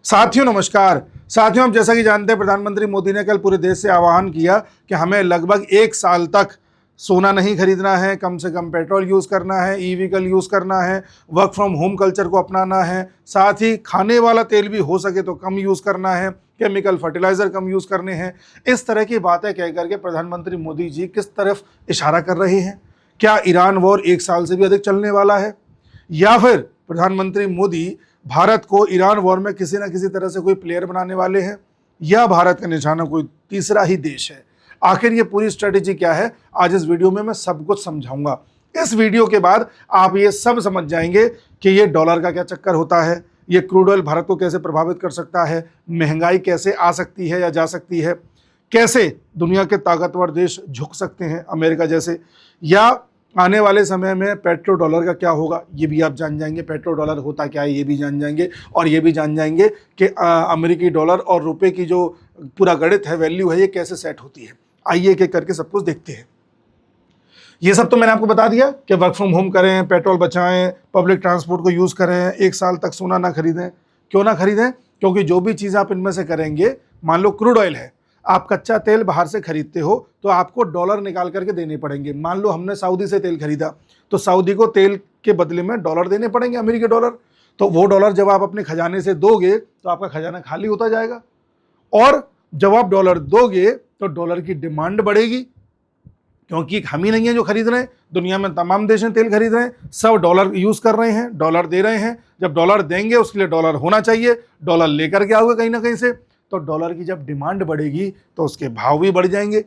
साथियों नमस्कार। साथियों, हम जैसा कि जानते हैं प्रधानमंत्री मोदी ने कल पूरे देश से आह्वान किया कि हमें लगभग 1 साल तक सोना नहीं खरीदना है, कम से कम पेट्रोल यूज़ करना है, ई व्हीकल यूज़ करना है, वर्क फ्रॉम होम कल्चर को अपनाना है, साथ ही खाने वाला तेल भी हो सके तो कम यूज़ करना है, केमिकल फर्टिलाइज़र कम यूज़ करने हैं। इस तरह की बातें कह करके प्रधानमंत्री मोदी जी किस तरफ इशारा कर रहे हैं? क्या ईरान वॉर 1 साल से भी अधिक चलने वाला है, या फिर प्रधानमंत्री मोदी भारत को ईरान वॉर में किसी न किसी तरह से कोई प्लेयर बनाने वाले हैं, या भारत का निशाना कोई तीसरा ही देश है? आखिर ये पूरी स्ट्रेटेजी क्या है, आज इस वीडियो में मैं सब कुछ समझाऊंगा। इस वीडियो के बाद आप ये सब समझ जाएंगे कि ये डॉलर का क्या चक्कर होता है, ये क्रूड ऑयल भारत को कैसे प्रभावित कर सकता है, महंगाई कैसे आ सकती है या जा सकती है, कैसे दुनिया के ताकतवर देश झुक सकते हैं अमेरिका जैसे, या आने वाले समय में पेट्रो डॉलर का क्या होगा ये भी आप जान जाएंगे। पेट्रो डॉलर होता क्या है ये भी जान जाएंगे, और ये भी जान जाएंगे कि अमेरिकी डॉलर और रुपए की जो पूरा गणित है, वैल्यू है, ये कैसे सेट होती है। आइए एक एक करके सब कुछ देखते हैं। ये सब तो मैंने आपको बता दिया कि वर्क फ्रॉम होम करें, पेट्रोल बचाएं, पब्लिक ट्रांसपोर्ट को यूज़ करें, 1 साल तक सोना ना खरीदें। क्यों ना खरीदें? क्योंकि जो भी चीज़ आप इनमें से करेंगे, मान लो क्रूड ऑयल है, आप कच्चा तेल बाहर से खरीदते हो तो आपको डॉलर निकाल करके देने पड़ेंगे। मान लो हमने सऊदी से तेल खरीदा तो सऊदी को तेल के बदले में डॉलर देने पड़ेंगे, अमेरिकी डॉलर। तो वो डॉलर जब आप अपने खजाने से दोगे तो आपका खजाना खाली होता जाएगा, और जब आप डॉलर दोगे तो डॉलर की डिमांड बढ़ेगी, क्योंकि हम ही नहीं है जो खरीद रहे हैं, दुनिया में तमाम देश तेल खरीद रहे हैं, सब डॉलर यूज़ कर रहे हैं, डॉलर दे रहे हैं। जब डॉलर देंगे उसके लिए डॉलर होना चाहिए, डॉलर लेकर के आओगे कहीं ना कहीं से, तो डॉलर की जब डिमांड बढ़ेगी तो उसके भाव भी बढ़ जाएंगे,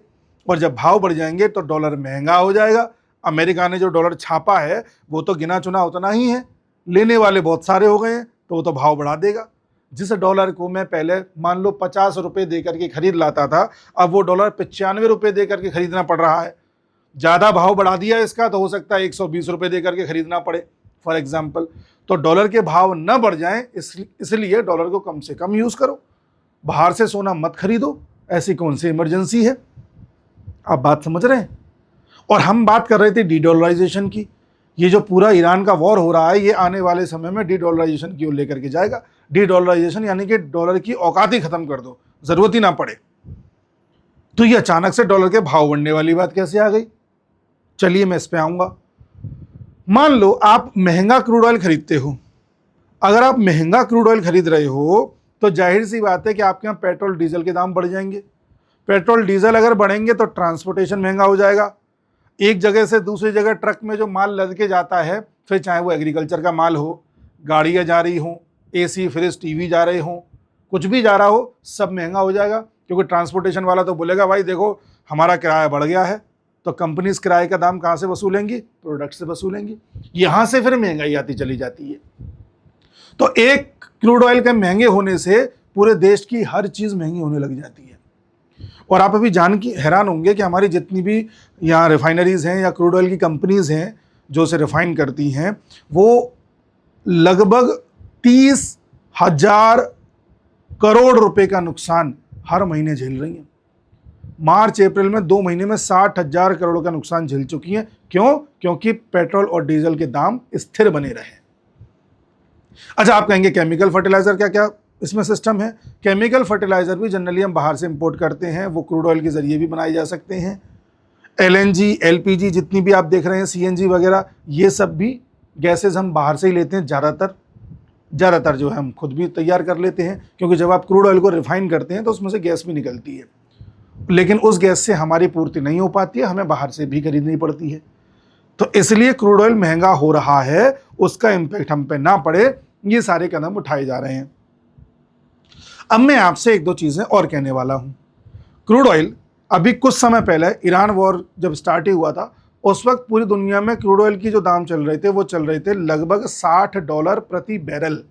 और जब भाव बढ़ जाएंगे तो डॉलर महंगा हो जाएगा। अमेरिका ने जो डॉलर छापा है वो तो गिना चुना उतना ही है, लेने वाले बहुत सारे हो गए हैं, तो वो तो भाव बढ़ा देगा। जिस डॉलर को मैं पहले मान लो 50 रुपये दे करके खरीद लाता था, अब वो डॉलर 95 रुपये दे करके खरीदना पड़ रहा है। ज़्यादा भाव बढ़ा दिया इसका, तो हो सकता है 120 रुपये दे करके खरीदना पड़े फॉर एग्जाम्पल। तो डॉलर के भाव न बढ़ जाएं, इसलिए डॉलर को कम से कम यूज़ करो, बाहर से सोना मत खरीदो। ऐसी कौन सी इमरजेंसी है? आप बात समझ रहे हैं? और हम बात कर रहे थे डी डॉलराइजेशन की। ये जो पूरा ईरान का वॉर हो रहा है, ये आने वाले समय में डी डॉलराइजेशन की ओर लेकर के जाएगा। डी डॉलराइजेशन यानी कि डॉलर की औकात ही खत्म कर दो, जरूरत ही ना पड़े। तो ये अचानक से डॉलर के भाव बढ़ने वाली बात कैसे आ गई? चलिए मैं इस पे आऊंगा। मान लो आप महंगा क्रूड ऑयल खरीदते हो। अगर आप महंगा क्रूड ऑयल खरीद रहे हो तो जाहिर सी बात है कि आपके यहाँ पेट्रोल डीजल के दाम बढ़ जाएंगे। पेट्रोल डीजल अगर बढ़ेंगे तो ट्रांसपोर्टेशन महंगा हो जाएगा। एक जगह से दूसरी जगह ट्रक में जो माल लद के जाता है, फिर चाहे वो एग्रीकल्चर का माल हो, गाड़ियाँ जा रही हों, AC फ्रिज TV जा रहे हों, कुछ भी जा रहा हो, सब महंगा हो जाएगा। क्योंकि ट्रांसपोर्टेशन वाला तो बोलेगा भाई देखो हमारा किराया बढ़ गया है, तो कंपनीज किराए का दाम कहाँ से वसूलेंगी? प्रोडक्ट से वसूलेंगी। यहाँ से फिर महंगाई आती चली जाती है। तो एक क्रूड ऑयल के महंगे होने से पूरे देश की हर चीज़ महंगी होने लग जाती है। और आप अभी जान के हैरान होंगे कि हमारी जितनी भी यहाँ रिफाइनरीज हैं या क्रूड ऑयल की कंपनीज हैं जो उसे रिफाइन करती हैं, वो लगभग 30,000 करोड़ रुपए का नुकसान हर महीने झेल रही हैं। मार्च अप्रैल में 2 महीने में 60,000 करोड़ का नुकसान झेल चुकी हैं। क्यों? क्योंकि पेट्रोल और डीजल के दाम स्थिर बने रहे। अच्छा, आप कहेंगे केमिकल फर्टिलाइजर क्या क्या इसमें सिस्टम है? केमिकल फर्टिलाइजर भी जनरली हम बाहर से इंपोर्ट करते हैं, वो क्रूड ऑयल के जरिए भी बनाए जा सकते हैं। LNG LPG जितनी भी आप देख रहे हैं, CNG वगैरह, ये सब भी गैसेज हम बाहर से ही लेते हैं। ज़्यादातर जो है हम खुद भी तैयार कर लेते हैं, क्योंकि जब आप क्रूड ऑयल को रिफाइन करते हैं तो उसमें से गैस भी निकलती है, लेकिन उस गैस से हमारी पूर्ति नहीं हो पाती है, हमें बाहर से भी खरीदनी पड़ती है। तो इसलिए क्रूड ऑयल महंगा हो रहा है, उसका इम्पैक्ट हम पे ना पड़े, ये सारे कदम उठाए जा रहे हैं। अब मैं आपसे 1-2 चीज़ें और कहने वाला हूं। क्रूड ऑयल अभी कुछ समय पहले ईरान वॉर जब स्टार्ट हुआ था, उस वक्त पूरी दुनिया में क्रूड ऑयल की जो दाम चल रहे थे वो चल रहे थे लगभग $60 प्रति बैरल,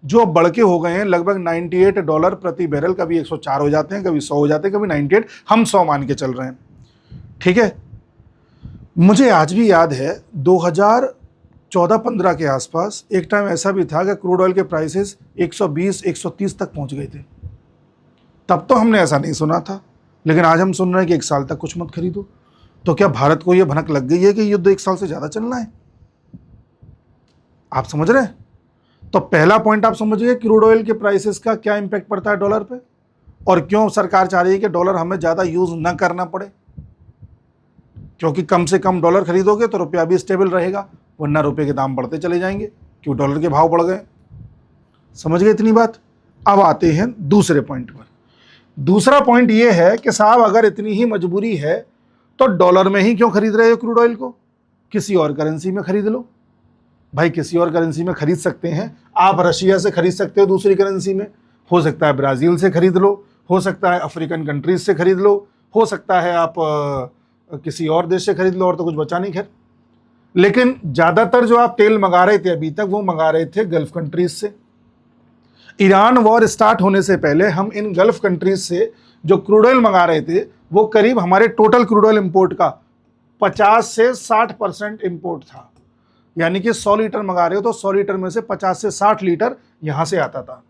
जो बढ़ के हो गए हैं लगभग $98 प्रति बैरल। कभी 104 हो जाते हैं, कभी 100 हो जाते हैं, कभी 98, हम 100 मान के चल रहे हैं। ठीक है, मुझे आज भी याद है 2014-15 के आसपास एक टाइम ऐसा भी था कि क्रूड ऑयल के प्राइसेस 120-130 तक पहुंच गए थे। तब तो हमने ऐसा नहीं सुना था, लेकिन आज हम सुन रहे हैं कि 1 साल तक कुछ मत खरीदो। तो क्या भारत को यह भनक लग गई है कि युद्ध 1 साल से ज़्यादा चलना है? आप समझ रहे हैं? तो पहला पॉइंट आप समझिए, क्रूड ऑयल के प्राइसेस का क्या इंपैक्ट पड़ता है डॉलर पे, और क्यों सरकार चाह रही है कि डॉलर हमें ज़्यादा यूज़ ना करना पड़े, क्योंकि कम से कम डॉलर खरीदोगे तो रुपया भी स्टेबल रहेगा, वरना रुपये के दाम बढ़ते चले जाएंगे क्यों डॉलर के भाव बढ़ गए। समझ गए इतनी बात। अब आते हैं दूसरे पॉइंट पर। दूसरा पॉइंट ये है कि साहब अगर इतनी ही मजबूरी है तो डॉलर में ही क्यों खरीद रहे हो क्रूड ऑयल को, किसी और करेंसी में खरीद लो। भाई किसी और करेंसी में खरीद सकते हैं, आप रशिया से खरीद सकते हो दूसरी करेंसी में, हो सकता है ब्राज़ील से खरीद लो, हो सकता है अफ्रीकन कंट्रीज से खरीद लो, हो सकता है आप किसी और देश से खरीद लो, और तो कुछ बचा नहीं खैर। लेकिन ज़्यादातर जो आप तेल मंगा रहे थे अभी तक, वो मंगा रहे थे गल्फ कंट्रीज से। ईरान वॉर स्टार्ट होने से पहले हम इन गल्फ कंट्रीज से जो क्रूड ऑयल मंगा रहे थे वो करीब हमारे टोटल क्रूड ऑयल इंपोर्ट का 50 से 60% इंपोर्ट था। यानी कि 100 लीटर मंगा रहे हो तो 100 लीटर में से 50 से 60 लीटर यहां से आता था।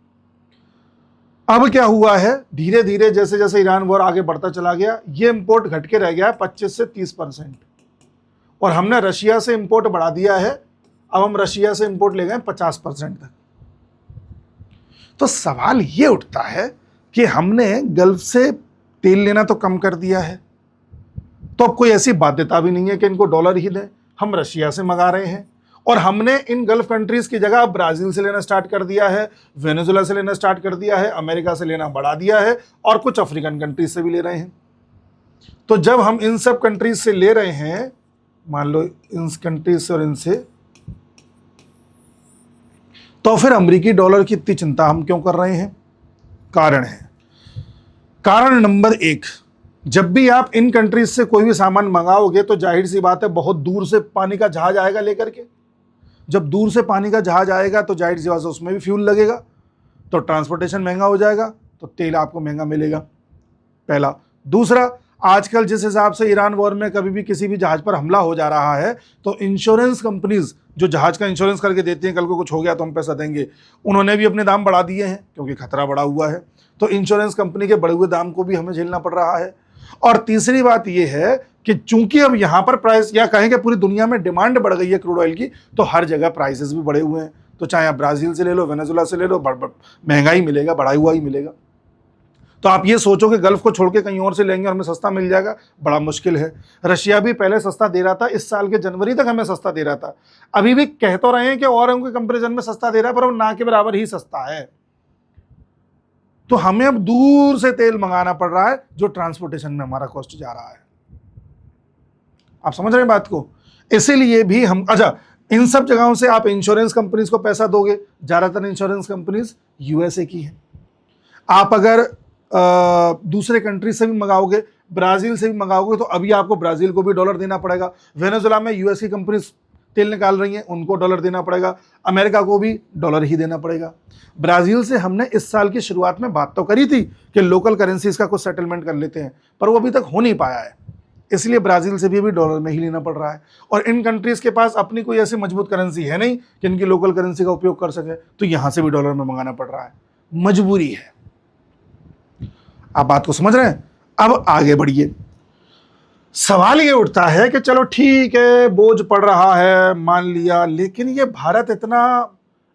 अब क्या हुआ है, धीरे धीरे जैसे जैसे ईरान वॉर आगे बढ़ता चला गया, ये इंपोर्ट घट के रह गया 25 से 30%, और हमने रशिया से इंपोर्ट बढ़ा दिया है। अब हम रशिया से इंपोर्ट ले गए 50% तक। तो सवाल ये उठता है कि हमने गल्फ से तेल लेना तो कम कर दिया है, तो अब कोई ऐसी बाध्यता भी नहीं है कि इनको डॉलर ही दें, हम रशिया से मंगा रहे हैं, और हमने इन गल्फ कंट्रीज की जगह अब ब्राजील से लेना स्टार्ट कर दिया है, वेनेजुएला से लेना स्टार्ट कर दिया है, अमेरिका से लेना बढ़ा दिया है, और कुछ अफ्रीकन कंट्रीज से भी ले रहे हैं। तो जब हम इन सब कंट्रीज से ले रहे हैं, मान लो इन कंट्रीज से और इनसे, तो फिर अमेरिकी डॉलर की इतनी चिंता हम क्यों कर रहे हैं? कारण है। कारण नंबर 1, जब भी आप इन कंट्रीज से कोई भी सामान मंगाओगे तो जाहिर सी बात है बहुत दूर से पानी का जहाज आएगा लेकर के। जब दूर से पानी का जहाज आएगा तो जाहिर सी बात है उसमें भी फ्यूल लगेगा, तो ट्रांसपोर्टेशन महंगा हो जाएगा, तो तेल आपको महंगा मिलेगा, पहला। दूसरा, आजकल जिस हिसाब से ईरान वॉर में कभी भी किसी भी जहाज पर हमला हो जा रहा है तो इंश्योरेंस कंपनीज जो जहाज का इंश्योरेंस करके देती हैं, कल को कुछ हो गया तो हम पैसा देंगे, उन्होंने भी अपने दाम बढ़ा दिए हैं क्योंकि खतरा बढ़ा हुआ है। तो इंश्योरेंस कंपनी के बढ़े हुए दाम को भी हमें झेलना पड़ रहा है। और तीसरी बात यह है कि चूंकि अब यहां पर प्राइस, या कहें कि पूरी दुनिया में डिमांड बढ़ गई है क्रूड ऑयल की, तो हर जगह प्राइसेस भी बढ़े हुए हैं। तो चाहे आप ब्राजील से ले लो, वेनेजुएला से ले लो, महंगा ही मिलेगा, बढ़ा हुआ ही मिलेगा। तो आप ये सोचो कि गल्फ को छोड़ के कहीं और से लेंगे और हमें सस्ता मिल जाएगा, बड़ा मुश्किल है। रशिया भी पहले सस्ता दे रहा था, इस साल के जनवरी तक हमें सस्ता दे रहा था, अभी भी कह तो रहे हैं कि और उनके कंपेरिजन में सस्ता दे रहा है, पर वो ना के बराबर ही सस्ता है। तो हमें अब दूर से तेल मंगाना पड़ रहा है, जो ट्रांसपोर्टेशन में हमारा कॉस्ट जा रहा है। आप समझ रहे हैं बात को? इसीलिए भी हम, अच्छा, इन सब जगहों से आप इंश्योरेंस कंपनीज को पैसा दोगे, ज्यादातर इंश्योरेंस कंपनीज यूएसए की है। आप अगर दूसरे कंट्री से भी मंगाओगे, ब्राजील से भी मंगाओगे, तो अभी आपको ब्राजील को भी डॉलर देना पड़ेगा। वेनेजुएला में यूएस की कंपनीज तेल निकाल रही हैं, उनको डॉलर देना पड़ेगा। अमेरिका को भी डॉलर ही देना पड़ेगा। ब्राजील से हमने इस साल की शुरुआत में बात तो करी थी कि लोकल करेंसीज का कुछ सेटलमेंट कर लेते हैं, पर वो अभी तक हो नहीं पाया है, इसलिए ब्राजील से भी डॉलर में ही लेना पड़ रहा है। और इन कंट्रीज के पास अपनी कोई ऐसी मजबूत करेंसी है नहीं कि इनकी लोकल करेंसी का उपयोग कर सके, तो यहां से भी डॉलर में मंगाना पड़ रहा है, मजबूरी है। आप बात को समझ रहे हैं? अब आगे बढ़िए। सवाल ये उठता है कि चलो ठीक है, बोझ पड़ रहा है, मान लिया, लेकिन ये भारत इतना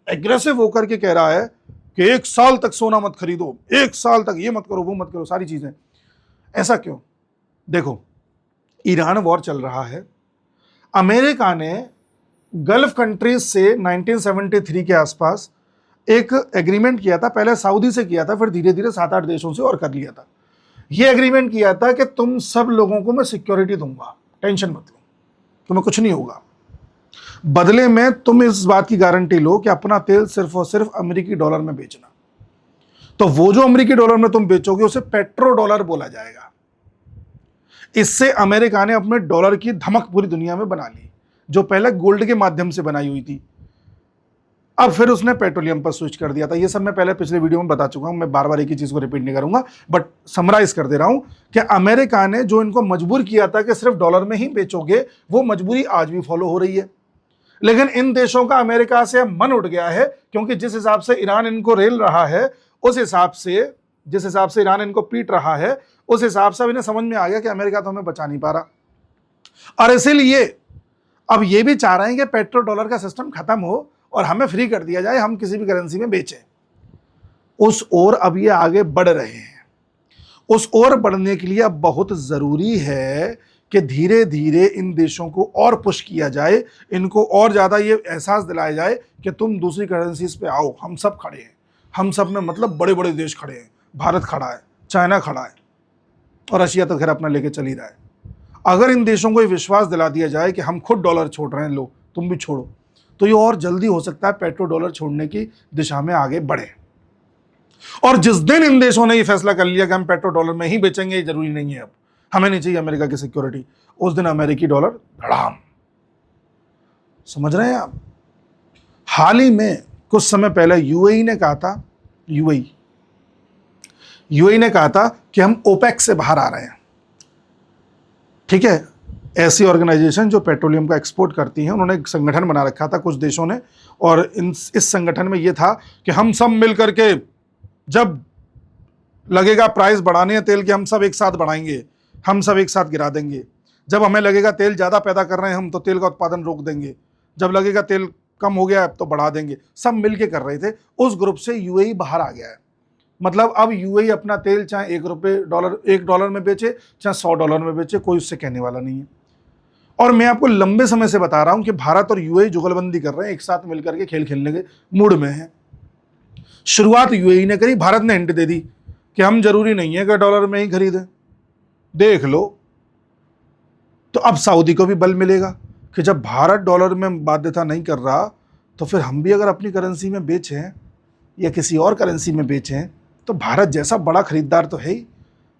एग्रेसिव होकर के कह रहा है कि 1 साल तक सोना मत खरीदो, 1 साल तक ये मत करो, वो मत करो, सारी चीजें। ऐसा क्यों? देखो, ईरान वॉर चल रहा है, अमेरिका ने गल्फ कंट्रीज से 1973 के आसपास एक एग्रीमेंट किया था, पहले सऊदी से किया था, फिर धीरे धीरे 7-8 देशों से और कर लिया था। यह एग्रीमेंट किया था कि तुम सब लोगों को मैं सिक्योरिटी दूंगा, टेंशन मत लो, तुम्हें कुछ नहीं होगा, बदले में तुम इस बात की गारंटी लो कि अपना तेल सिर्फ और सिर्फ अमेरिकी डॉलर में बेचना। तो वो जो अमेरिकी डॉलर में तुम बेचोगे उसे पेट्रो डॉलर बोला जाएगा। इससे अमेरिका ने अपने डॉलर की धमक पूरी दुनिया में बना ली, जो पहले गोल्ड के माध्यम से बनाई हुई थी, अब फिर उसने पेट्रोलियम पर स्विच कर दिया था। ये सब मैं पहले पिछले वीडियो में बता चुका हूं, मैं बार बार एक ही चीज को रिपीट नहीं करूंगा, बट समराइज कर दे रहा हूं कि अमेरिका ने जो इनको मजबूर किया था कि सिर्फ डॉलर में ही बेचोगे, वो मजबूरी आज भी फॉलो हो रही है। लेकिन इन देशों का अमेरिका से मन उठ गया है, क्योंकि जिस हिसाब से ईरान इनको रेल रहा है, उस हिसाब से जिस हिसाब से ईरान इनको पीट रहा है, उस हिसाब से इन्हें समझ में आ गया कि अमेरिका तो हमें बचा नहीं पा रहा, और इसीलिए अब ये भी चाह रहे हैं कि पेट्रो डॉलर का सिस्टम खत्म हो और हमें फ्री कर दिया जाए, हम किसी भी करेंसी में बेचें। उस ओर अब ये आगे बढ़ रहे हैं। उस ओर बढ़ने के लिए अब बहुत ज़रूरी है कि धीरे धीरे इन देशों को और पुश किया जाए, इनको और ज़्यादा ये एहसास दिलाया जाए कि तुम दूसरी करेंसीज पे आओ, हम सब खड़े हैं। हम सब में मतलब बड़े बड़े देश खड़े हैं, भारत खड़ा है, चाइना खड़ा है, और रशिया तो खैर अपना लेके चल ही रहा है। अगर इन देशों को ये विश्वास दिला दिया जाए कि हम खुद डॉलर छोड़ रहे हैं, लो तुम भी छोड़ो, तो ये और जल्दी हो सकता है पेट्रो डॉलर छोड़ने की दिशा में आगे बढ़े। और जिस दिन इन देशों ने ये फैसला कर लिया कि हम पेट्रो डॉलर में ही बेचेंगे, जरूरी नहीं है अब हमें नहीं चाहिए अमेरिका की सिक्योरिटी, उस दिन अमेरिकी डॉलर धड़ाम। समझ रहे हैं आप? हाल ही में कुछ समय पहले यूएई ने कहा था कि हम ओपेक से बाहर आ रहे हैं। ठीक है, ऐसी ऑर्गेनाइजेशन जो पेट्रोलियम का एक्सपोर्ट करती हैं, उन्होंने एक संगठन बना रखा था कुछ देशों ने, और इस संगठन में यह था कि हम सब मिल करके जब लगेगा प्राइस बढ़ाने हैं तेल के, हम सब एक साथ बढ़ाएंगे, हम सब एक साथ गिरा देंगे। जब हमें लगेगा तेल ज़्यादा पैदा कर रहे हैं हम, तो तेल का उत्पादन रोक देंगे। जब लगेगा तेल कम हो गया तो बढ़ा देंगे। सब मिलके कर रहे थे। उस ग्रुप से यूएई बाहर आ गया है। मतलब अब यूएई अपना तेल चाहे $1 में बेचे, चाहे $100 में बेचे, कोई उससे कहने वाला नहीं है। और मैं आपको लंबे समय से बता रहा हूं कि भारत और यूएई जुगलबंदी कर रहे हैं, एक साथ मिलकर के खेल खेलने के मूड में है। शुरुआत यूएई ने करी, भारत ने हिंट दे दी कि हम जरूरी नहीं है कि डॉलर में ही खरीदें, देख लो। तो अब सऊदी को भी बल मिलेगा कि जब भारत डॉलर में बाध्यता नहीं कर रहा, तो फिर हम भी अगर अपनी करेंसी में बेचें या किसी और करेंसी में बेचें, तो भारत जैसा बड़ा खरीदार तो है ही,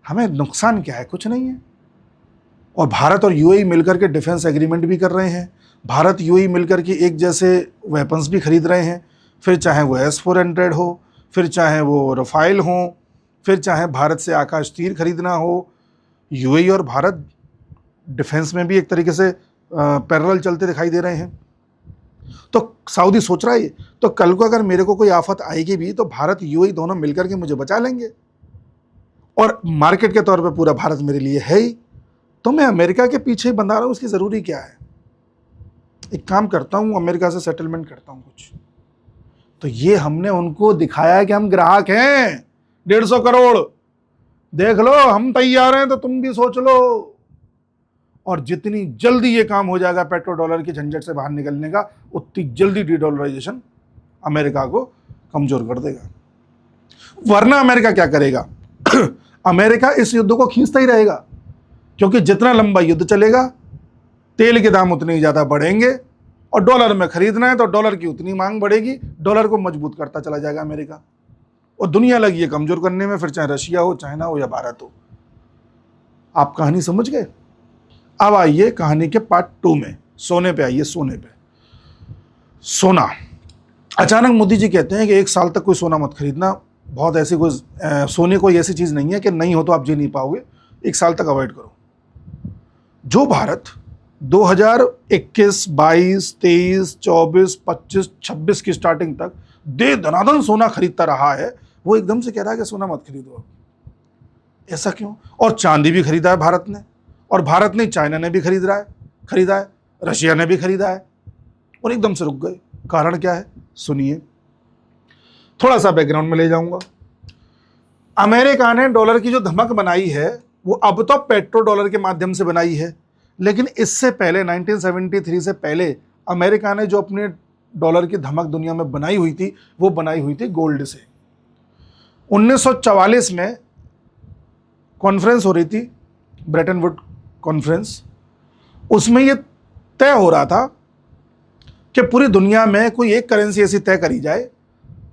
हमें नुकसान क्या है? कुछ नहीं है। और भारत और यूएई मिलकर के डिफेंस एग्रीमेंट भी कर रहे हैं। भारत यूएई मिलकर के एक जैसे वेपन्स भी खरीद रहे हैं, फिर चाहे वो S-400 हो, फिर चाहे वो रफाइल हो, फिर चाहे भारत से आकाश तीर खरीदना हो। यूएई और भारत डिफेंस में भी एक तरीके से पैरेलल चलते दिखाई दे रहे हैं। तो सऊदी सोच रहा है, तो कल को अगर मेरे को कोई आफत आएगी भी, तो भारत यूएई दोनों मिलकर के मुझे बचा लेंगे। और मार्केट के तौर पे पूरा भारत मेरे लिए है ही, तो मैं अमेरिका के पीछे बंधा रहा हूँ, उसकी ज़रूरी क्या है? एक काम करता हूँ, अमेरिका से सेटलमेंट करता हूँ कुछ। तो ये हमने उनको दिखाया है कि हम ग्राहक हैं, 150 करोड़, देख लो हम तैयार हैं, तो तुम भी सोच लो। और जितनी जल्दी ये काम हो जाएगा पेट्रो डॉलर के झंझट से बाहर निकलने का, उतनी जल्दी डीडॉलराइजेशन अमेरिका को कमजोर कर देगा। वरना अमेरिका क्या करेगा? अमेरिका इस युद्ध को खींचता ही रहेगा, क्योंकि जितना लंबा युद्ध चलेगा तेल के दाम उतने ही ज़्यादा बढ़ेंगे, और डॉलर में खरीदना है तो डॉलर की उतनी मांग बढ़ेगी, डॉलर को मजबूत करता चला जाएगा अमेरिका। और दुनिया लगी है कमजोर करने में, फिर चाहे रशिया हो, चाइना हो या भारत हो। आप कहानी समझ गए? अब आइए कहानी के पार्ट 2 में, सोने पे आइए। सोने पे, सोना। अचानक मोदी जी कहते हैं कि 1 साल तक कोई सोना मत खरीदना। बहुत ऐसी कोई सोने कोई ऐसी चीज़ नहीं है कि नहीं हो तो आप जी नहीं पाओगे, 1 साल तक अवॉइड करो। जो भारत 2021, 22, 23, 24, 25, 26 की स्टार्टिंग तक दे धनाधन सोना खरीदता रहा है, वो एकदम से कह रहा है कि सोना मत खरीदो। ऐसा क्यों? और चांदी भी खरीदा है भारत ने, और भारत नहीं, चाइना ने भी खरीदा है, रशिया ने भी खरीदा है, और एकदम से रुक गए। कारण क्या है? सुनिए, थोड़ा सा बैकग्राउंड में ले जाऊंगा। अमेरिका ने डॉलर की जो धमक बनाई है, वो अब तो पेट्रो डॉलर के माध्यम से बनाई है, लेकिन इससे पहले 1973 से पहले अमेरिका ने जो अपने डॉलर की धमक दुनिया में बनाई हुई थी, वो बनाई हुई थी गोल्ड से। 1944 में कॉन्फ्रेंस हो रही थी, ब्रेटन वुड कॉन्फ्रेंस। उसमें यह तय हो रहा था कि पूरी दुनिया में कोई एक करेंसी ऐसी तय करी जाए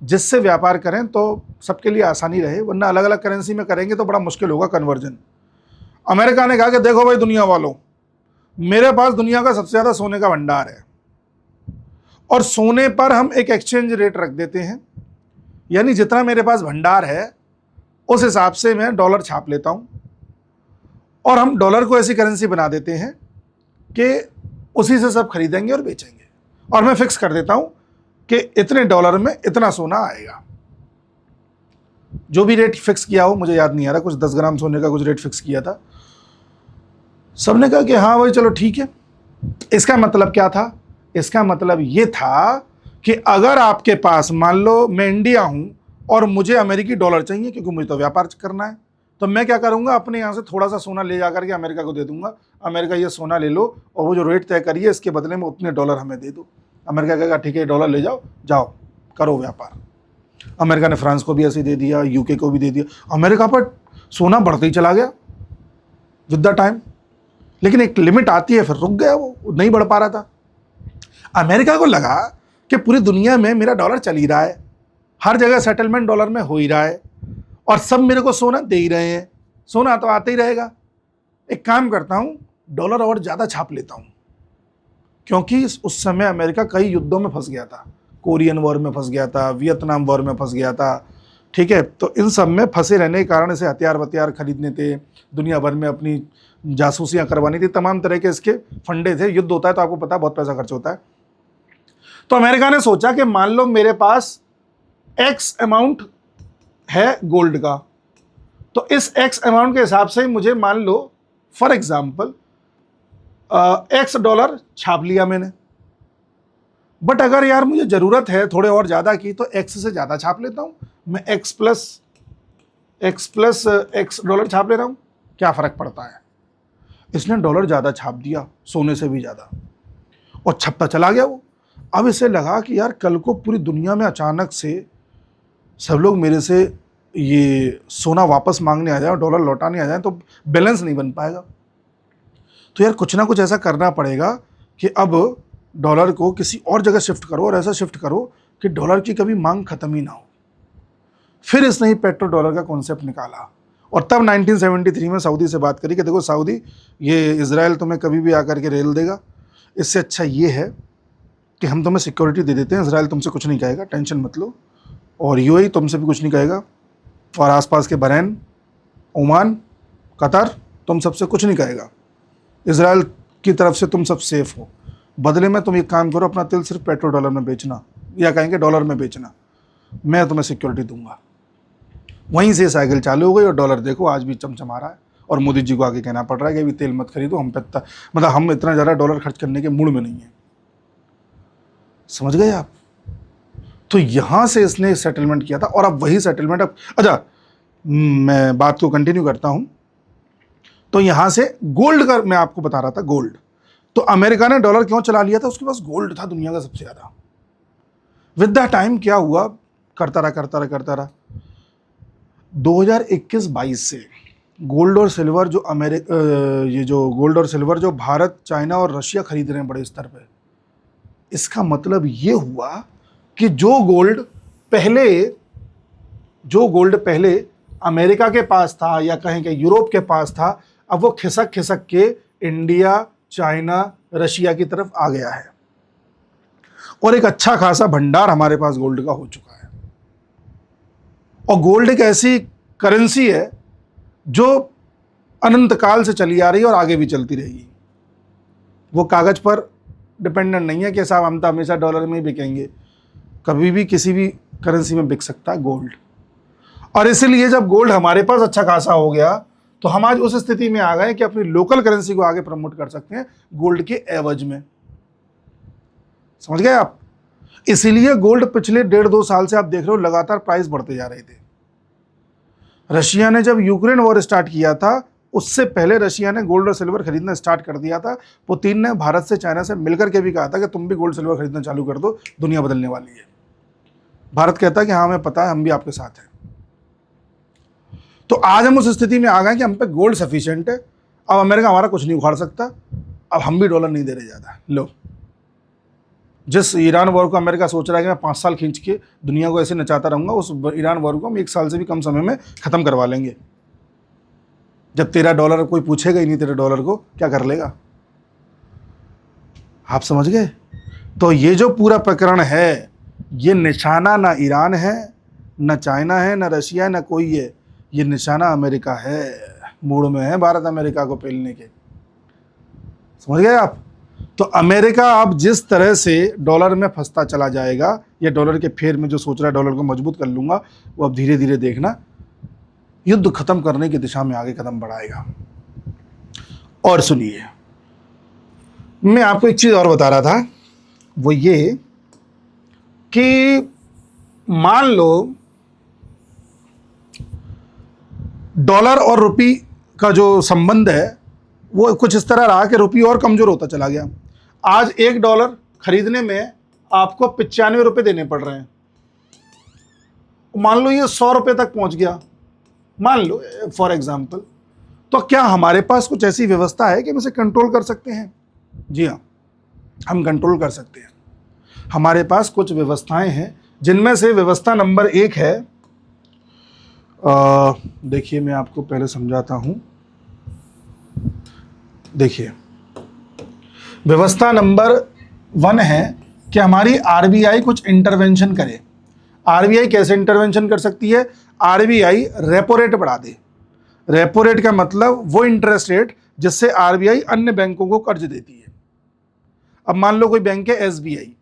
जिससे व्यापार करें तो सबके लिए आसानी रहे, वरना अलग अलग करेंसी में करेंगे तो बड़ा मुश्किल होगा कन्वर्जन। अमेरिका ने कहा कि देखो भाई दुनिया वालों, मेरे पास दुनिया का सबसे ज़्यादा सोने का भंडार है, और सोने पर हम एक एक्सचेंज रेट रख देते हैं, यानी जितना मेरे पास भंडार है उस हिसाब से मैं डॉलर छाप लेता हूँ, और हम डॉलर को ऐसी करेंसी बना देते हैं कि उसी से सब खरीदेंगे और बेचेंगे, और मैं फिक्स कर देता हूं कि इतने डॉलर में इतना सोना आएगा। जो भी रेट फिक्स किया हो, मुझे याद नहीं आ रहा, कुछ 10 ग्राम सोने का कुछ रेट फिक्स किया था। सबने कहा कि हाँ भाई चलो ठीक है। इसका मतलब क्या था? इसका मतलब ये था कि अगर आपके पास, मान लो मैं इंडिया हूं और मुझे अमेरिकी डॉलर चाहिए क्योंकि मुझे तो व्यापार करना है, तो मैं क्या करूंगा, अपने यहाँ से थोड़ा सा सोना ले जाकर के अमेरिका को दे दूंगा, अमेरिका ये सोना ले लो और वो जो रेट तय करिए इसके बदले में उतने डॉलर हमें दे दो। अमेरिका कहेगा ठीक है डॉलर ले जाओ, जाओ करो व्यापार। अमेरिका ने फ्रांस को भी ऐसे दे दिया, यूके को भी दे दिया। अमेरिका पर सोना बढ़ते ही चला गया विद द टाइम, लेकिन एक लिमिट आती है फिर रुक गया, वो नहीं बढ़ पा रहा था। अमेरिका को लगा कि पूरी दुनिया में मेरा डॉलर चल ही रहा है, हर जगह सेटलमेंट डॉलर में हो ही रहा है और सब मेरे को सोना दे ही रहे हैं, सोना तो आते ही रहेगा, एक काम करता हूं डॉलर और ज्यादा छाप लेता हूं। क्योंकि उस समय अमेरिका कई युद्धों में फंस गया था, कोरियन वॉर में फंस गया था, वियतनाम वॉर में फंस गया था, ठीक है। तो इन सब में फंसे रहने के कारण इसे हथियार वथियार खरीदने थे, दुनिया भर में अपनी जासूसियां करवानी थी, तमाम तरह के इसके फंडे थे। युद्ध होता है तो आपको पता है बहुत पैसा खर्च होता है। तो अमेरिका ने सोचा कि मान लो मेरे पास एक्स अमाउंट है गोल्ड का, तो इस एक्स अमाउंट के हिसाब से मुझे मान लो फॉर एग्जाम्पल एक्स डॉलर छाप लिया मैंने, बट अगर यार मुझे जरूरत है थोड़े और ज्यादा की तो एक्स से ज्यादा छाप लेता हूं, मैं एक्स प्लस एक्स डॉलर छाप ले रहा हूं, क्या फर्क पड़ता है। इसने डॉलर ज्यादा छाप दिया, सोने से भी ज्यादा, और छपता चला गया वो। अब इसे लगा कि यार कल को पूरी दुनिया में अचानक से सब लोग मेरे से ये सोना वापस मांगने आ जाए और डॉलर लौटाने आ जाए तो बैलेंस नहीं बन पाएगा। तो यार कुछ ना कुछ ऐसा करना पड़ेगा कि अब डॉलर को किसी और जगह शिफ्ट करो, और ऐसा शिफ्ट करो कि डॉलर की कभी मांग खत्म ही ना हो। फिर इसने ही पेट्रो डॉलर का कॉन्सेप्ट निकाला, और तब 1973 में सऊदी से बात करी कि देखो सऊदी, ये इजराइल तुम्हें कभी भी आकर के रेल देगा, इससे अच्छा ये है कि हम तुम्हें सिक्योरिटी दे देते हैं, इजराइल तुमसे कुछ नहीं कहेगा, टेंशन मत लो, और यूएई तुमसे भी कुछ नहीं कहेगा, और आसपास के बहरीन, ओमान, कतर, तुम सबसे कुछ नहीं कहेगा, इजराइल की तरफ से तुम सब सेफ हो। बदले में तुम एक काम करो, अपना तेल सिर्फ पेट्रो डॉलर में बेचना, या कहेंगे डॉलर में बेचना, मैं तुम्हें सिक्योरिटी दूंगा। वहीं से साइकिल चालू हो गई और डॉलर देखो आज भी चमचमा रहा है, और मोदी जी को आगे कहना पड़ रहा है कि अभी तेल मत खरीदो, हम पे मतलब हम इतना ज़्यादा डॉलर खर्च करने के मूड में नहीं है। समझ गए आप। तो यहां से इसने सेटलमेंट किया था, और अब वही सेटलमेंट अब, अच्छा मैं बात को कंटिन्यू करता हूं। तो यहां से गोल्ड का मैं आपको बता रहा था, गोल्ड, तो अमेरिका ने डॉलर क्यों चला लिया था, उसके पास गोल्ड था दुनिया का सबसे ज्यादा। विद द टाइम क्या हुआ, करता रहा 2021-22 से गोल्ड और सिल्वर जो ये जो गोल्ड और सिल्वर जो भारत, चाइना और रशिया खरीद रहे हैं बड़े स्तर पे, इसका मतलब ये हुआ कि जो गोल्ड पहले अमेरिका के पास था, या कहें कि यूरोप के पास था, अब वो खिसक खिसक के इंडिया, चाइना, रशिया की तरफ आ गया है, और एक अच्छा खासा भंडार हमारे पास गोल्ड का हो चुका है। और गोल्ड एक ऐसी करेंसी है जो अनंत काल से चली आ रही है और आगे भी चलती रहेगी। वो कागज पर डिपेंडेंट नहीं है कि साहब हम तो हमेशा डॉलर में ही बिकेंगे, कभी भी किसी भी करेंसी में बिक सकता है गोल्ड। और इसीलिए जब गोल्ड हमारे पास अच्छा खासा हो गया तो हम आज उस स्थिति में आ गए कि अपनी लोकल करेंसी को आगे प्रमोट कर सकते हैं गोल्ड के एवज में। समझ गए आप। इसीलिए गोल्ड पिछले 1.5-2 साल से आप देख रहे हो लगातार प्राइस बढ़ते जा रहे थे। रशिया ने जब यूक्रेन वॉर स्टार्ट किया था, उससे पहले रशिया ने गोल्ड और सिल्वर खरीदना स्टार्ट कर दिया था। पुतिन ने भारत से, चाइना से मिलकर के भी कहा था कि तुम भी गोल्ड सिल्वर खरीदना चालू कर दो, दुनिया बदलने वाली है। भारत कहता है कि हाँ हमें पता है, हम भी आपके साथ हैं। तो आज हम उस स्थिति में आ गए कि हम पे गोल्ड सफिशिएंट है, अब अमेरिका हमारा कुछ नहीं उखाड़ सकता, अब हम भी डॉलर नहीं दे रहे ज्यादा। लो, जिस ईरान वॉर को अमेरिका सोच रहा है कि मैं 5 साल खींच के दुनिया को ऐसे नचाता रहूंगा, उस ईरान वॉर को हम 1 साल से भी कम समय में खत्म करवा लेंगे। जब तेरा डॉलर कोई पूछेगा ही नहीं, तेरे डॉलर को क्या कर लेगा। आप समझ गए। तो ये जो पूरा प्रकरण है, ये निशाना ना ईरान है, न चाइना है, न रशिया है, न कोई है, ये निशाना अमेरिका है। मूड में है भारत अमेरिका को पेलने के। समझ गए आप। तो अमेरिका अब जिस तरह से डॉलर में फंसता चला जाएगा, या डॉलर के फेर में जो सोच रहा है डॉलर को मजबूत कर लूंगा, वो अब धीरे धीरे देखना युद्ध खत्म करने की दिशा में आगे कदम बढ़ाएगा। और सुनिए, मैं आपको एक चीज और बता रहा था, वो ये कि मान लो डॉलर और रुपी का जो संबंध है वो कुछ इस तरह रहा कि रुपी और कमजोर होता चला गया। आज $1 खरीदने में आपको 95 रुपये देने पड़ रहे हैं। मान लो ये 100 रुपये तक पहुंच गया, मान लो फॉर एग्जाम्पल, तो क्या हमारे पास कुछ ऐसी व्यवस्था है कि हम इसे कंट्रोल कर सकते हैं? जी हाँ, हम कंट्रोल कर सकते हैं। हमारे पास कुछ व्यवस्थाएं हैं जिनमें से व्यवस्था नंबर 1 है, देखिए मैं आपको पहले समझाता हूं। देखिए व्यवस्था नंबर 1 है कि हमारी आरबीआई कुछ इंटरवेंशन करे। आरबीआई कैसे इंटरवेंशन कर सकती है? आरबीआई रेपो रेट बढ़ा दे। रेपो रेट का मतलब वो इंटरेस्ट रेट जिससे आरबीआई अन्य बैंकों को कर्ज देती है। अब मान लो कोई बैंक है एसबीआई,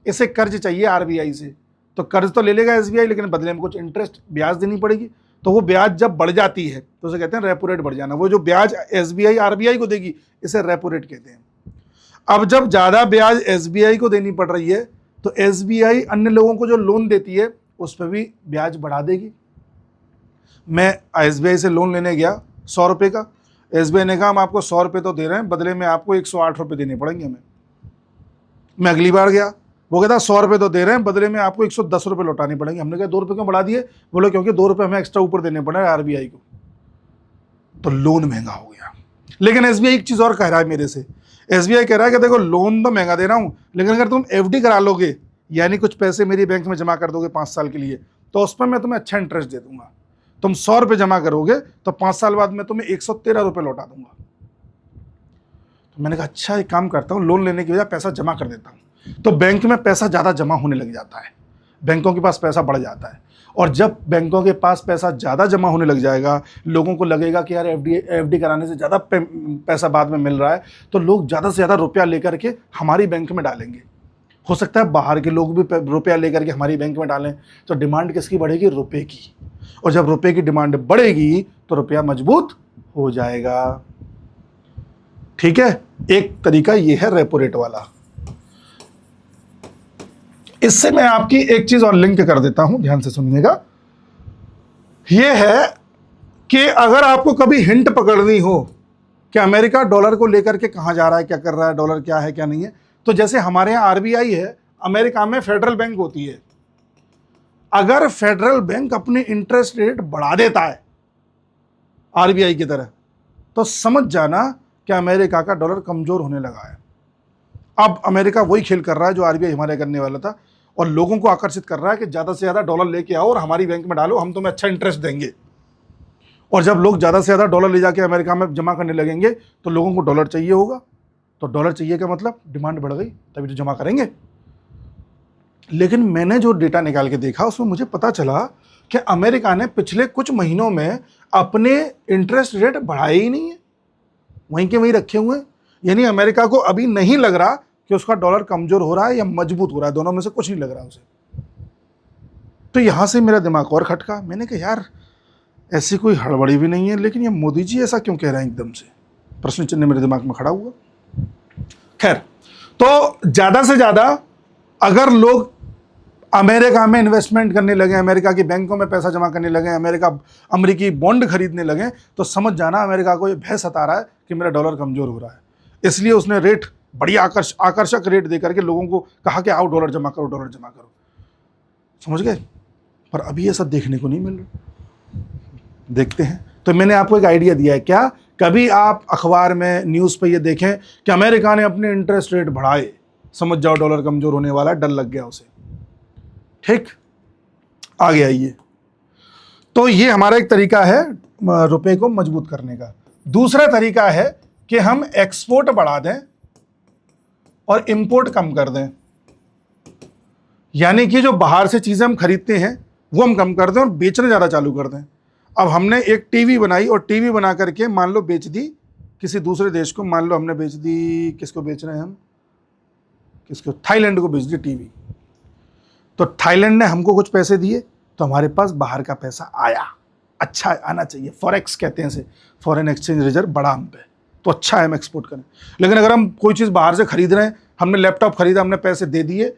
इसे कर्ज चाहिए आरबीआई से, तो कर्ज तो ले लेगा एसबीआई, लेकिन बदले में कुछ इंटरेस्ट ब्याज देनी पड़ेगी। तो वो ब्याज जब बढ़ जाती है तो उसे कहते हैं रेपो रेट बढ़ जाना। वो जो ब्याज एसबीआई आरबीआई को देगी इसे रेपो रेट कहते हैं। अब जब ज़्यादा ब्याज एसबीआई को देनी पड़ रही है तो एसबीआई अन्य लोगों को जो लोन देती है उस पर भी ब्याज बढ़ा देगी। मैं एसबीआई से लोन लेने गया 100 रुपये का, एसबीआई ने कहा हम आपको 100 रुपये तो दे रहे हैं, बदले में आपको 108 रुपये देने पड़ेंगे हमें। मैं अगली बार गया, वो कहता 100 रुपये तो दे रहे हैं, बदले में आपको 110 रुपये लौटाने पड़ेंगे। हमने कहा 2 रुपये क्यों बढ़ा दिए? बोले क्योंकि 2 रुपये हमें एक्स्ट्रा ऊपर देने पड़ रहे हैं आरबीआई को, तो लोन महंगा हो गया। लेकिन एसबीआई एक चीज़ और कह रहा है मेरे से, एसबीआई कह रहा है कि देखो लोन तो महंगा दे रहा हूँ, लेकिन अगर तुम एफडी करा लोगे, यानी कुछ पैसे मेरी बैंक में जमा कर दोगे 5 साल के लिए, तो उस पर मैं तुम्हें अच्छा इंटरेस्ट दे दूंगा। तुम 100 रुपये जमा करोगे तो 5 साल बाद मैं तुम्हें 113 रुपये लौटा दूंगा। तो मैंने कहा अच्छा एक काम करता हूँ, लोन लेने की वजह पैसा जमा कर देता हूँ। तो बैंक में पैसा ज़्यादा जमा होने लग जाता है, बैंकों के पास पैसा बढ़ जाता है। और जब बैंकों के पास पैसा ज़्यादा जमा होने लग जाएगा, लोगों को लगेगा कि यार एफडी कराने से ज़्यादा पैसा बाद में मिल रहा है, तो लोग ज़्यादा से ज़्यादा रुपया लेकर के हमारी बैंक में डालेंगे। हो सकता है बाहर के लोग भी रुपया लेकर के हमारी बैंक में डालें, तो डिमांड किसकी बढ़ेगी? रुपये की। और जब रुपये की डिमांड बढ़ेगी तो रुपया मजबूत हो जाएगा। ठीक है, एक तरीका ये है रेपो रेट वाला। इससे मैं आपकी एक चीज और लिंक कर देता हूं, ध्यान से सुनिएगा। यह है कि अगर आपको कभी हिंट पकड़नी हो कि अमेरिका डॉलर को लेकर के कहां जा रहा है, क्या कर रहा है, डॉलर क्या है क्या नहीं है, तो जैसे हमारे यहां आरबीआई है, अमेरिका में फेडरल बैंक होती है। अगर फेडरल बैंक अपने इंटरेस्ट रेट बढ़ा देता है आरबीआई की तरह, तो समझ जाना कि अमेरिका का डॉलर कमजोर होने लगा है। अब अमेरिका वही खेल कर रहा है जो आरबीआई हमारे करने वाला था, और लोगों को आकर्षित कर रहा है कि ज़्यादा से ज़्यादा डॉलर लेके आओ और हमारी बैंक में डालो, हम तुम्हें अच्छा इंटरेस्ट देंगे। और जब लोग ज़्यादा से ज़्यादा डॉलर ले जाके अमेरिका में जमा करने लगेंगे तो लोगों को डॉलर चाहिए होगा। तो डॉलर चाहिए का मतलब डिमांड बढ़ गई, तभी तो जमा करेंगे। लेकिन मैंने जो डेटा निकाल के देखा उसमें मुझे पता चला कि अमेरिका ने पिछले कुछ महीनों में अपने इंटरेस्ट रेट बढ़ाए ही नहीं है, वहीं के वहीं रखे हुए हैं। यानी अमेरिका को अभी नहीं लग रहा कि उसका डॉलर कमजोर हो रहा है या मजबूत हो रहा है, दोनों में से कुछ नहीं लग रहा उसे। तो यहां से मेरा दिमाग और खटका। मैंने कहा यार ऐसी कोई हड़बड़ी भी नहीं है, लेकिन ये मोदी जी ऐसा क्यों कह रहे हैं एकदम से? प्रश्न चिन्ह मेरे दिमाग में खड़ा हुआ। खैर, तो ज्यादा से ज्यादा अगर लोग अमेरिका में इन्वेस्टमेंट करने लगे, अमेरिका की बैंकों में पैसा जमा करने लगे, अमेरिकी बॉन्ड खरीदने लगे, तो समझ जाना अमेरिका को ये भय सता रहा है कि मेरा डॉलर कमजोर हो रहा है। इसलिए उसने रेट बड़ी आकर्षक रेट देकर के लोगों को कहा कि आओ डॉलर जमा करो, डॉलर जमा करो। समझ गए? पर अभी ये सब देखने को नहीं मिल रहा। देखते हैं। तो मैंने आपको एक आइडिया दिया है। क्या कभी आप अखबार में न्यूज़ पे ये देखें कि अमेरिका ने अपने इंटरेस्ट रेट बढ़ाए, समझ जाओ डॉलर कमजोर होने वाला, डर लग गया उसे। ठीक, आगे आइए। तो ये हमारा एक तरीका है रुपए को मजबूत करने का। दूसरा तरीका है कि हम एक्सपोर्ट बढ़ा दें और इंपोर्ट कम कर दें। यानी कि जो बाहर से चीजें हम खरीदते हैं वो हम कम कर दें और बेचना ज्यादा चालू कर दें। अब हमने एक टीवी बनाई और टीवी बना करके मान लो बेच दी किसी दूसरे देश को। मान लो हमने बेच दी, किसको बेच रहे हैं हम, किसको, थाईलैंड को बेच दी टीवी। तो थाईलैंड ने हमको कुछ पैसे दिए, तो हमारे पास बाहर का पैसा आया। अच्छा आना चाहिए, फॉरेक्स कहते हैं इसे, फॉरेन एक्सचेंज रिजर्व बढ़ा हम पे, तो अच्छा है हम एक्सपोर्ट करें। लेकिन अगर हम कोई चीज़ बाहर से खरीद रहे हैं, हमने लैपटॉप खरीदा, हमने पैसे दे दिए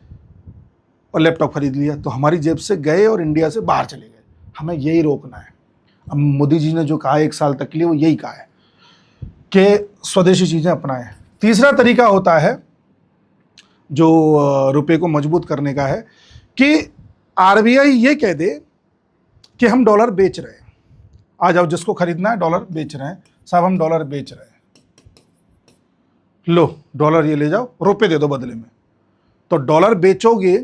और लैपटॉप खरीद लिया, तो हमारी जेब से गए और इंडिया से बाहर चले गए। हमें यही रोकना है। अब मोदी जी ने जो कहा 1 साल तक के लिए, वो यही कहा है कि स्वदेशी चीज़ें अपनाएं। तीसरा तरीका होता है जो रुपए को मजबूत करने का है कि आरबीआई ये कह दे कि हम डॉलर बेच रहे हैं, आ जाओ जिसको खरीदना है डॉलर बेच रहे हैं, साहब हम डॉलर बेच रहे हैं, लो डॉलर ये ले जाओ, रुपए दे दो बदले में। तो डॉलर बेचोगे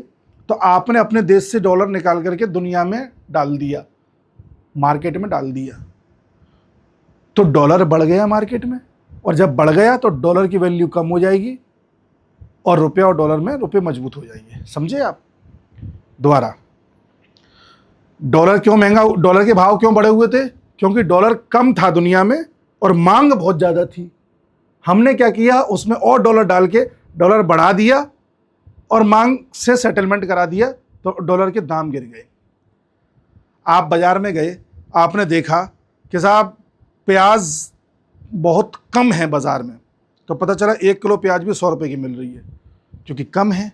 तो आपने अपने देश से डॉलर निकाल करके दुनिया में डाल दिया, मार्केट में डाल दिया, तो डॉलर बढ़ गया मार्केट में, और जब बढ़ गया तो डॉलर की वैल्यू कम हो जाएगी और रुपया और डॉलर में रुपए मजबूत हो जाएंगे। समझे आप? दोबारा, डॉलर क्यों महंगा, डॉलर के भाव क्यों बढ़े हुए थे? क्योंकि डॉलर कम था दुनिया में और मांग बहुत ज़्यादा थी। हमने क्या किया, उसमें और डॉलर डाल के डॉलर बढ़ा दिया और मांग से सेटलमेंट करा दिया, तो डॉलर के दाम गिर गए। आप बाजार में गए, आपने देखा कि साहब प्याज बहुत कम है बाजार में, तो पता चला 1 किलो प्याज भी 100 रुपये की मिल रही है, क्योंकि कम है।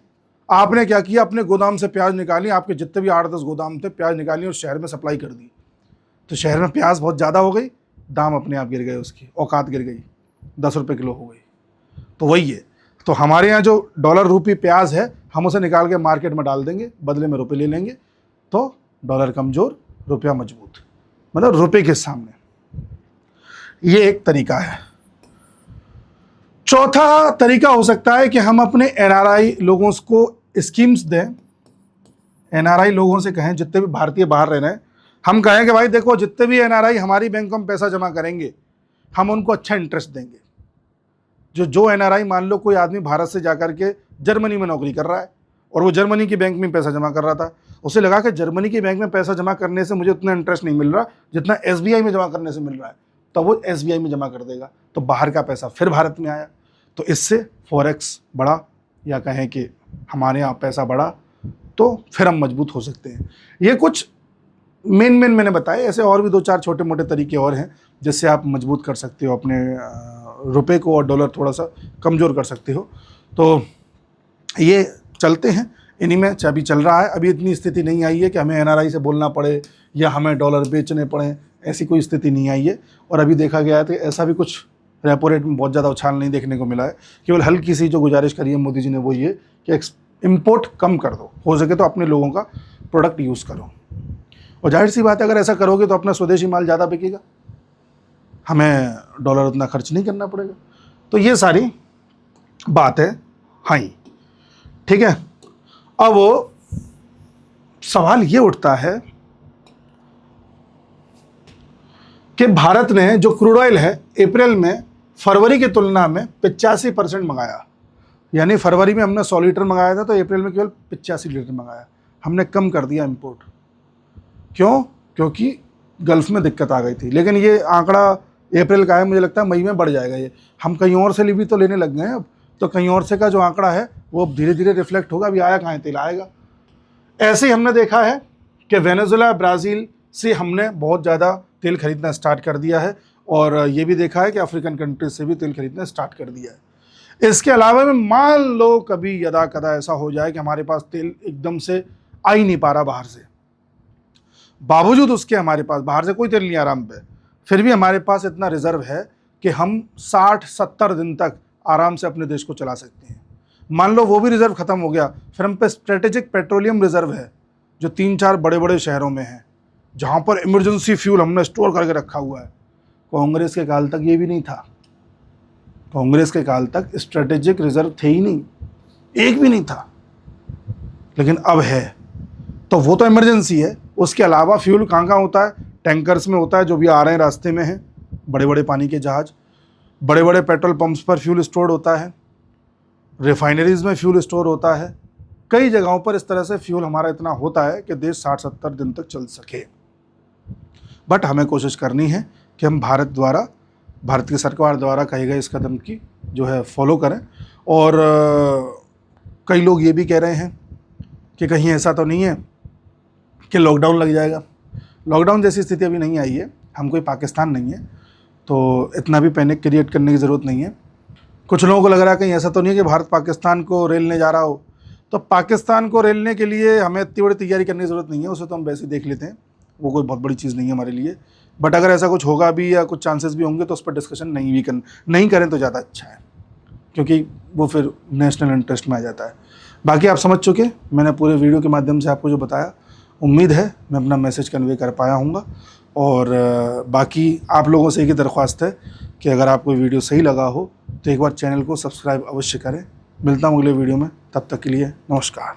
आपने क्या किया, अपने गोदाम से प्याज निकाली, आपके जितने भी 8-10 गोदाम थे, प्याज निकाली और शहर में सप्लाई कर दी, तो शहर में प्याज बहुत ज़्यादा हो गई, दाम अपने आप गिर गए, उसकी औकात गिर गई, 10 रुपये किलो हो गई। तो वही है, तो हमारे यहाँ जो डॉलर रूपी प्याज है, हम उसे निकाल के मार्केट में डाल देंगे, बदले में रुपए ले लेंगे, तो डॉलर कमज़ोर, रुपया मजबूत, मतलब रुपए के सामने। ये एक तरीका है। चौथा तरीका हो सकता है कि हम अपने एनआरआई लोगों को स्कीम्स दें। एनआरआई लोगों से कहें, जितने भी भारतीय बाहर रह रहे हैं, हम कहें कि भाई देखो, जितने भी एनआरआई हमारी बैंकों में पैसा जमा करेंगे, हम उनको अच्छा इंटरेस्ट देंगे। जो एनआरआई, मान लो कोई आदमी भारत से जाकर के जर्मनी में नौकरी कर रहा है और वो जर्मनी की बैंक में पैसा जमा कर रहा था, उसे लगा कि जर्मनी की बैंक में पैसा जमा करने से मुझे उतना इंटरेस्ट नहीं मिल रहा जितना एसबीआई में जमा करने से मिल रहा है, तो वो एसबीआई में जमा कर देगा, तो बाहर का पैसा फिर भारत में आया, तो इससे फॉरेक्स बढ़ा, या कहें कि हमारे यहाँ पैसा बढ़ा, तो फिर हम मजबूत हो सकते हैं। ये कुछ मेन मैंने बताए, ऐसे और भी 2-4 छोटे मोटे तरीके और हैं जिससे आप मजबूत कर सकते हो अपने रुपए को, और डॉलर थोड़ा सा कमज़ोर कर सकते हो। तो ये चलते हैं, इन्हीं में अभी चल रहा है। अभी इतनी स्थिति नहीं आई है कि हमें एनआरआई से बोलना पड़े या हमें डॉलर बेचने पड़े, ऐसी कोई स्थिति नहीं आई है। और अभी देखा गया है कि ऐसा भी कुछ रेपो रेट में बहुत ज़्यादा उछाल नहीं देखने को मिला है। केवल हल्की सी जो गुजारिश करी है मोदी जी ने, वो ये कि इम्पोर्ट कम कर दो, हो सके तो अपने लोगों का प्रोडक्ट यूज़ करो। और जाहिर सी बात है, अगर ऐसा करोगे तो अपना स्वदेशी माल ज़्यादा बिकेगा, हमें डॉलर उतना खर्च नहीं करना पड़ेगा। तो ये सारी बात है। हाँ, ठीक है। अब सवाल ये उठता है कि भारत ने जो क्रूड ऑयल है, अप्रैल में फरवरी की तुलना में 85% मंगाया, यानी फरवरी में हमने 100 लीटर मंगाया था, तो अप्रैल में केवल 85 लीटर मंगाया। हमने कम कर दिया इंपोर्ट। क्यों? क्योंकि गल्फ में दिक्कत आ गई थी। लेकिन ये आंकड़ा अप्रैल का है, मुझे लगता है मई में बढ़ जाएगा। ये हम कहीं और से भी तो लेने लग गए हैं अब, तो कहीं और से का जो आंकड़ा है वो धीरे धीरे रिफ्लेक्ट होगा। अभी आया कहाँ है, तेल आएगा। ऐसे ही हमने देखा है कि वेनेजुएला, ब्राज़ील से हमने बहुत ज़्यादा तेल खरीदना स्टार्ट कर दिया है, और ये भी देखा है कि अफ्रीकन कंट्रीज से भी तेल खरीदना स्टार्ट कर दिया है। इसके अलावा में मान लो कभी यदा कदा ऐसा हो जाए कि हमारे पास तेल एकदम से आ ही नहीं पा रहा बाहर से, बावजूद उसके हमारे पास बाहर से कोई तेल नहीं आराम पे, फिर भी हमारे पास इतना रिजर्व है कि हम 60-70 दिन तक आराम से अपने देश को चला सकते हैं। मान लो वो भी रिजर्व खत्म हो गया, फिर हम पे स्ट्रेटेजिक पेट्रोलियम रिजर्व है जो 3-4 बड़े बड़े शहरों में है, जहाँ पर इमरजेंसी फ्यूल हमने स्टोर करके रखा हुआ है। कांग्रेस के काल तक ये भी नहीं था। कांग्रेस के काल तक स्ट्रेटेजिक रिजर्व थे ही नहीं, एक भी नहीं था, लेकिन अब है। तो वो तो इमरजेंसी है। उसके अलावा फ्यूल कहाँ होता है? टैंकर्स में होता है, जो भी आ रहे हैं रास्ते में हैं, बड़े बड़े पानी के जहाज, बड़े बड़े पेट्रोल पंप्स पर फ्यूल स्टोर होता है, रिफाइनरीज में फ्यूल स्टोर होता है। कई जगहों पर इस तरह से फ्यूल हमारा इतना होता है कि देश 60-70 दिन तक चल सके। बट हमें कोशिश करनी है कि हम भारत की सरकार द्वारा कहे गए इस कदम की जो है फॉलो करें। और कई लोग ये भी कह रहे हैं कि कहीं ऐसा तो नहीं है कि लॉकडाउन लग जाएगा। लॉकडाउन जैसी स्थिति अभी नहीं आई है, हम कोई पाकिस्तान नहीं है, तो इतना भी पैनिक क्रिएट करने की ज़रूरत नहीं है। कुछ लोगों को लग रहा है कहीं ऐसा तो नहीं है कि भारत पाकिस्तान को रेलने जा रहा हो, तो पाकिस्तान को रेलने के लिए हमें इतनी बड़ी तैयारी करने की ज़रूरत नहीं है, उसे तो हम वैसे ही देख लेते हैं, वो कोई बहुत बड़ी चीज़ नहीं है हमारे लिए। बट अगर ऐसा कुछ होगा भी या कुछ चांसेस भी होंगे तो उस पर डिस्कशन नहीं करें तो ज़्यादा अच्छा है, क्योंकि वो फिर नेशनल इंटरेस्ट में आ जाता है। बाकी आप समझ चुके, मैंने पूरे वीडियो के माध्यम से आपको जो बताया, उम्मीद है मैं अपना मैसेज कन्वे कर पाया हूँगा। और बाकी आप लोगों से एक ही दरख्वास्त है कि अगर आपको वीडियो सही लगा हो तो एक बार चैनल को सब्सक्राइब अवश्य करें। मिलता हूँ अगले वीडियो में, तब तक के लिए नमस्कार।